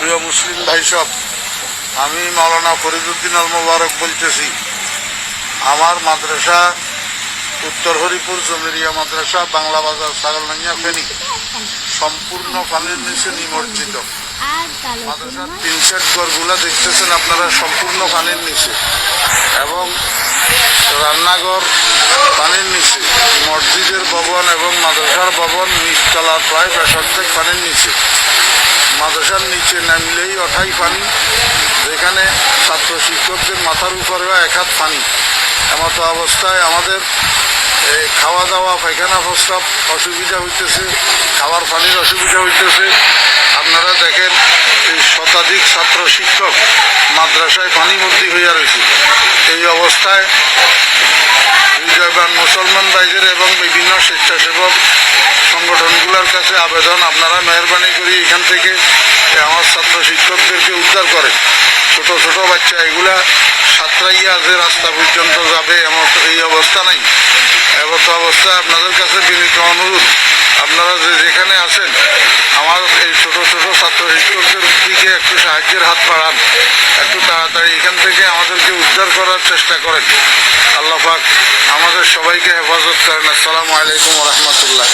প্রিয় মুসলিম ভাই সব, আমি মাওলানা ফরিদউদ্দিন আল মোবারক বলতেছি। আমার মাদ্রাসা উত্তর হরিপুর জমিরিয়া মাদ্রাসা, বাংলা বাজার, ছাগলনাইয়া, ফেনী, সম্পূর্ণ পানির নিচে নিমজ্জিত। মাদ্রাসার 3 সেট ঘরগুলা দেখতেছেন আপনারা, সম্পূর্ণ পানির নিচে, এবং রান্নাঘর পানির নিচে, মসজিদের ভবন এবং মাদ্রাসার ভবন নিচতলা প্রায় 65 পানির নিচে। মাদ্রাসার নিচে নামলেই অঠাই পানি, যেখানে ছাত্র শিক্ষকদের মাথার উপরেও 1 হাত পানি। এমতো অবস্থায় আমাদের খাওয়া দাওয়া, পায়খানা প্রস্রাব অসুবিধা হইতেছে, খাওয়ার পানির অসুবিধা হইতেছে। আপনারা দেখেন, এই শতাধিক ছাত্র শিক্ষক মাদ্রাসায় পানিবন্দী হইয়া রয়েছে। এই অবস্থায় হৃদয়বান মুসলমান ভাইদের এবং বিভিন্ন স্বেচ্ছাসেবক সংগঠনগুলোর কাছে আবেদন, আপনারা মেহরবানি করি এখান থেকে আমার ছাত্র শিক্ষকদেরকে উদ্ধার করেন। ছোট ছোট বাচ্চা এগুলা সাঁতরাইয়া যে রাস্তা পর্যন্ত যাবে এমন এই অবস্থা নাই। এমত অবস্থায় আপনাদের কাছে বিনীত অনুরোধ, আপনারা যেখানে আছেন আমার এই ছোট ছোট ছাত্র শিক্ষকদের দিকে একটু সাহায্যের হাত বাড়ান, একটু তাড়াতাড়ি এখান থেকে আমাদেরকে উদ্ধার করার চেষ্টা করেন। আল্লাহ পাক আমাদের সবাইকে হেফাজত করেন। আসসালামু আলাইকুম ওয়া রাহমাতুল্লাহ।